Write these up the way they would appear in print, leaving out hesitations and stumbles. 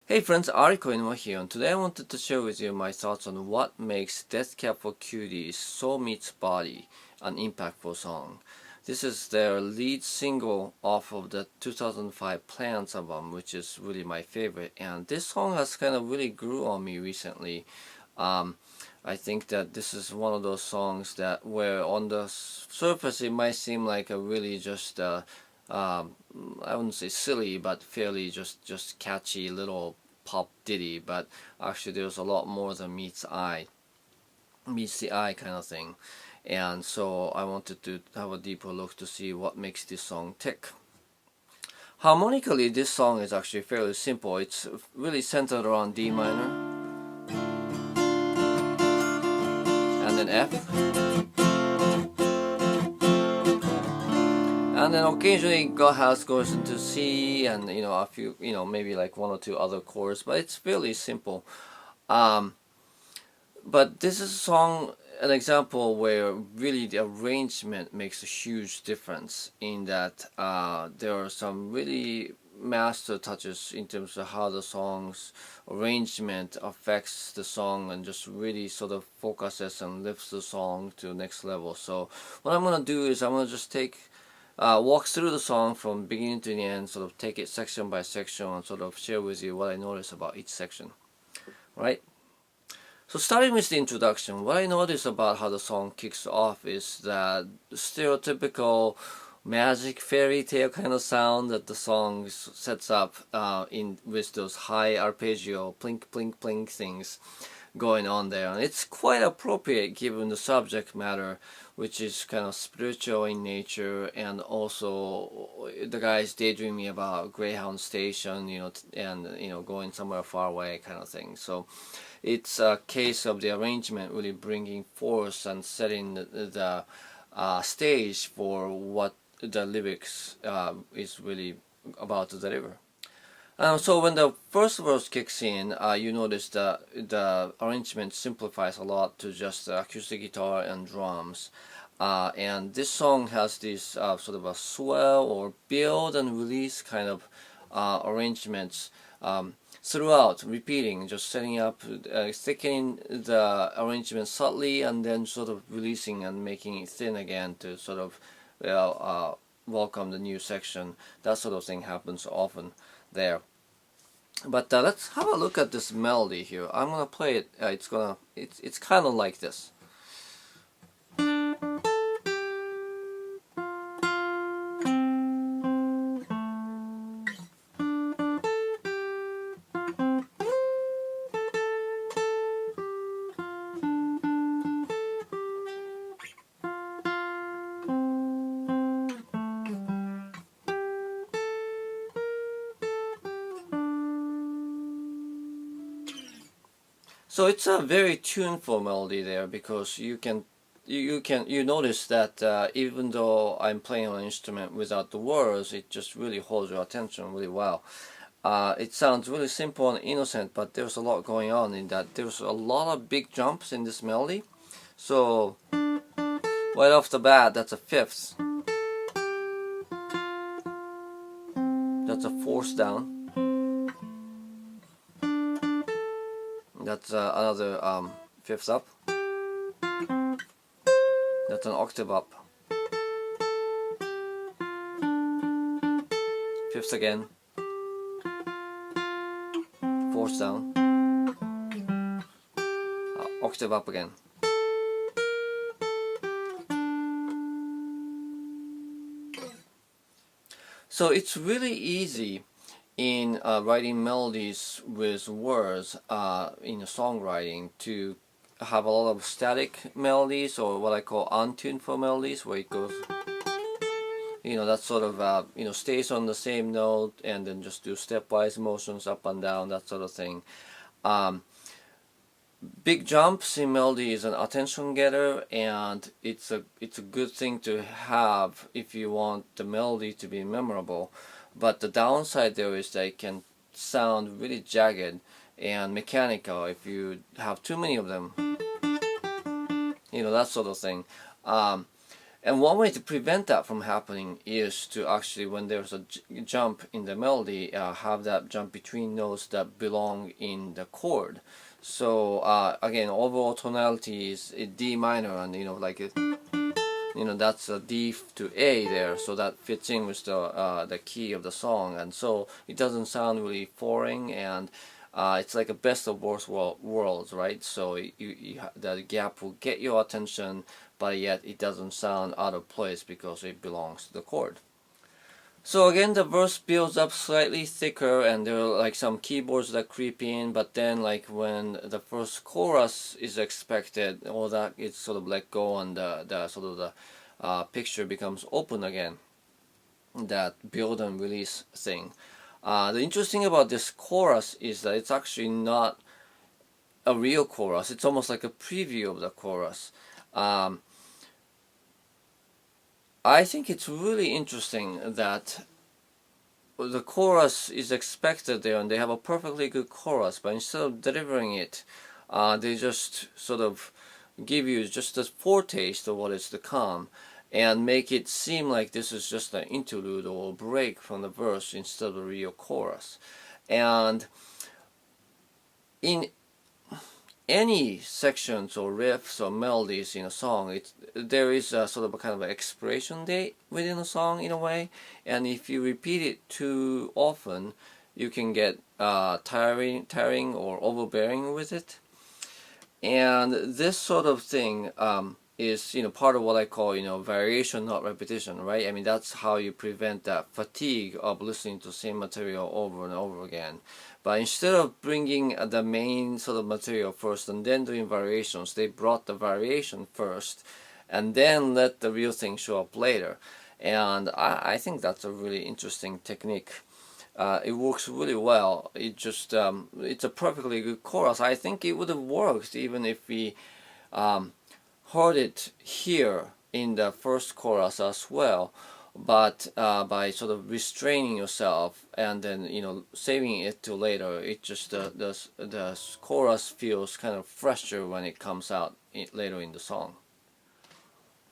Hey friends, Ari Koinuma here, and today I wanted to share with you my thoughts on what makes Death Cab for Cutie So Meets Body an impactful song. This is their lead single off of the 2005 Plants album, which is really my favorite, and this song has kind of really grew on me recently. I think that this is one of those songs that where on the surface it might seem like a really just I wouldn't say silly, but fairly just catchy little pop ditty. But actually, there's a lot more than meets the eye kind of thing. And so I wanted to have a deeper look to see what makes this song tick. Harmonically, this song is actually fairly simple. It's really centered around D minor and then F. And then occasionally goes into C and a few maybe like one or two other chords, but it's fairly simple. But this is an example where really the arrangement makes a huge difference in that there are some really master touches in terms of how the song's arrangement affects the song and just really sort of focuses and lifts the song to the next level. So what I'm gonna do is I'm gonna just walk through the song from beginning to the end, sort of take it section by section and sort of share with you what I noticed about each section. Right? So starting with the introduction, what I noticed about how the song kicks off is that stereotypical magic fairy tale kind of sound that the song sets up with those high arpeggio plink plink plink things going on there, and it's quite appropriate given the subject matter, which is kind of spiritual in nature, and also the guy's daydreaming about Greyhound station, and going somewhere far away kind of thing. So it's a case of the arrangement really bringing force and setting the stage for what the lyrics is really about to deliver. So when the first verse kicks in, you notice that the arrangement simplifies a lot to just acoustic guitar and drums. And this song has this sort of a swell or build and release kind of arrangements throughout, repeating, just setting up, thickening the arrangement subtly, and then sort of releasing and making it thin again to sort of welcome the new section. That sort of thing happens often there. But let's have a look at this melody here. I'm gonna play it. It's kind of like this. So it's a very tuneful melody there, because you notice that even though I'm playing on an instrument without the words, it just really holds your attention really well. It sounds really simple and innocent, but there's a lot going on in that. There's a lot of big jumps in this melody. So right off the bat, that's a fifth. That's a fourth down. That's another fifth up. That's an octave up. Fifth again. Fourth down. Octave up again. So it's really easy in writing melodies with words in songwriting to have a lot of static melodies, or what I call untuneful melodies, where it goes, that sort of stays on the same note and then just do stepwise motions up and down, that sort of thing. Big jumps in melody is an attention getter, and it's a good thing to have if you want the melody to be memorable. But the downside there is that it can sound really jagged and mechanical if you have too many of them. That sort of thing. And one way to prevent that from happening is to actually, when there's a jump in the melody, have that jump between notes that belong in the chord. So again, overall tonality is D minor, and like that's a D to A there, so that fits in with the key of the song, and so it doesn't sound really foreign, and it's like a best of both worlds, right? So the gap will get your attention, but yet it doesn't sound out of place because it belongs to the chord. So again, the verse builds up slightly thicker, and there are like some keyboards that creep in, but then like when the first chorus is expected, all that is sort of let go, and the sort of the picture becomes open again. That build and release thing. The interesting about this chorus is that it's actually not a real chorus. It's almost like a preview of the chorus. I think it's really interesting that the chorus is expected there, and they have a perfectly good chorus, but instead of delivering it, they just sort of give you just a foretaste of what is to come, and make it seem like this is just an interlude or a break from the verse instead of a real chorus. And in any sections or riffs or melodies in a song, there is a sort of a kind of an expiration date within a song in a way, and if you repeat it too often, you can get tiring or overbearing with it. And this sort of thing is part of what I call variation, not repetition, right? I mean, that's how you prevent that fatigue of listening to the same material over and over again. But instead of bringing the main sort of material first and then doing variations, they brought the variation first and then let the real thing show up later. And I think that's a really interesting technique. It works really well. It's a perfectly good chorus. I think it would have worked even if we heard it here in the first chorus as well, but by sort of restraining yourself and then saving it to later, it just the chorus feels kind of fresher when it comes out later in the song.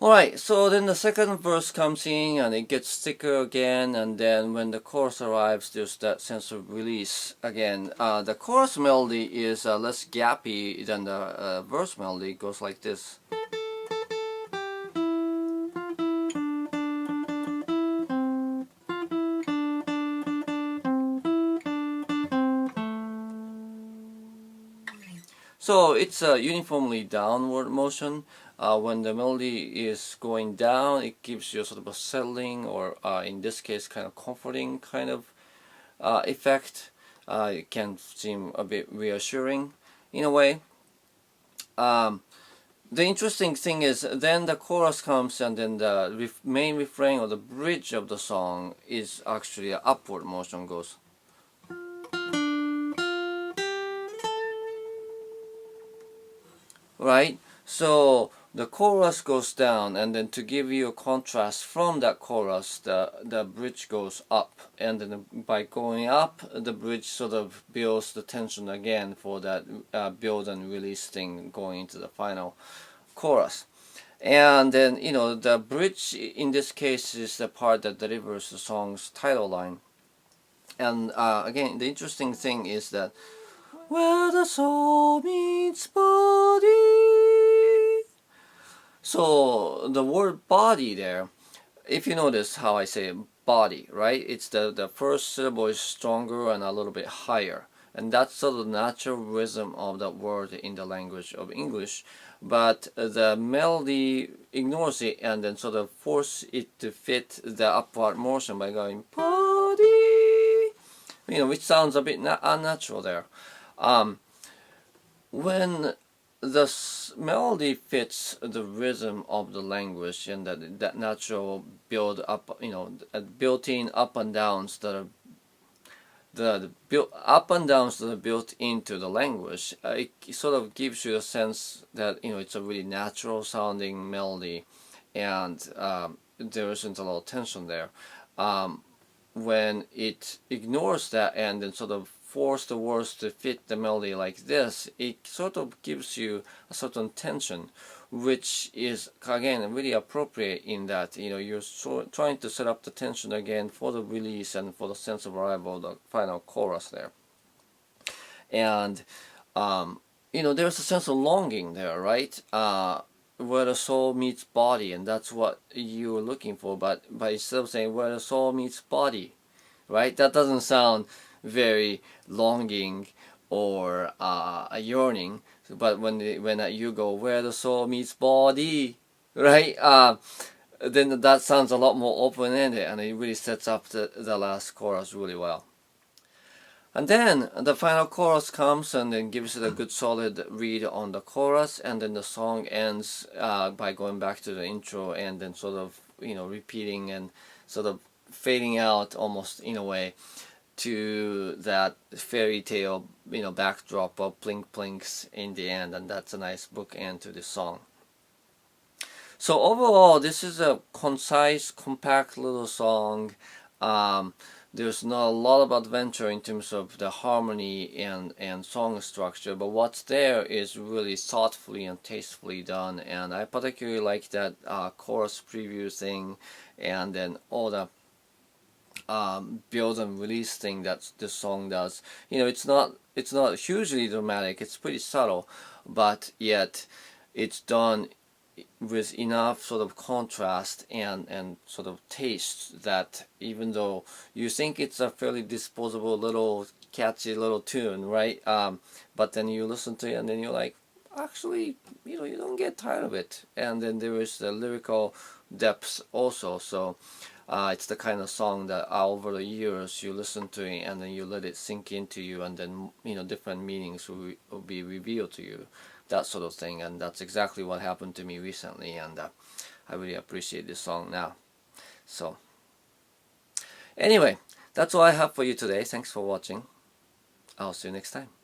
Alright, so then the second verse comes in and it gets thicker again, and then when the chorus arrives, there's that sense of release again. The chorus melody is less gappy than the verse melody. It goes like this. So it's a uniformly downward motion. When the melody is going down, it gives you sort of a settling, or in this case kind of comforting kind of effect. It can seem a bit reassuring in a way. The interesting thing is then the chorus comes, and then the main refrain or the bridge of the song is actually an upward motion, goes. Right? So the chorus goes down, and then to give you a contrast from that chorus, the bridge goes up, and then by going up, the bridge sort of builds the tension again for that build and release thing going into the final chorus. And then the bridge in this case is the part that delivers the song's title line. And again, the interesting thing is that where the soul meets body. So the word body there, if you notice how I say body, right? It's the first syllable is stronger and a little bit higher. And that's sort of the natural rhythm of that word in the language of English. But the melody ignores it and then sort of force it to fit the upward motion by going body, which sounds a bit unnatural there. When the melody fits the rhythm of the language and that natural build up, built-in up and downs that are the up and downs that are built into the language, it sort of gives you a sense that it's a really natural sounding melody, and there isn't a lot of tension there. When it ignores that and then sort of force the words to fit the melody like this, it sort of gives you a certain tension, which is again really appropriate in that you're trying to set up the tension again for the release and for the sense of arrival of the final chorus there. And there's a sense of longing there, right? Where the soul meets body, and that's what you're looking for. But instead of saying where the soul meets body, right? That doesn't sound very longing or a yearning. But when you go where the soul meets body, right? Then that sounds a lot more open-ended, and it really sets up the last chorus really well. And then the final chorus comes and then gives it a good solid read on the chorus, and then the song ends by going back to the intro and then sort of repeating and sort of fading out almost in a way to that fairy tale backdrop of plink plinks in the end, and that's a nice bookend to the song. So overall, this is a concise, compact little song. There's not a lot of adventure in terms of the harmony and song structure, but what's there is really thoughtfully and tastefully done, and I particularly like that chorus preview thing, and then all the build and release thing that this song does. It's not hugely dramatic, it's pretty subtle, but yet it's done with enough sort of contrast and sort of taste that even though you think it's a fairly disposable little catchy little tune, right? But then you listen to it and then you're like, actually, you don't get tired of it. And then there is the lyrical depth also. So it's the kind of song that over the years you listen to it and then you let it sink into you, and then different meanings will be revealed to you. That sort of thing, and that's exactly what happened to me recently, and I really appreciate this song now. So anyway, that's all I have for you today. Thanks for watching. I'll see you next time.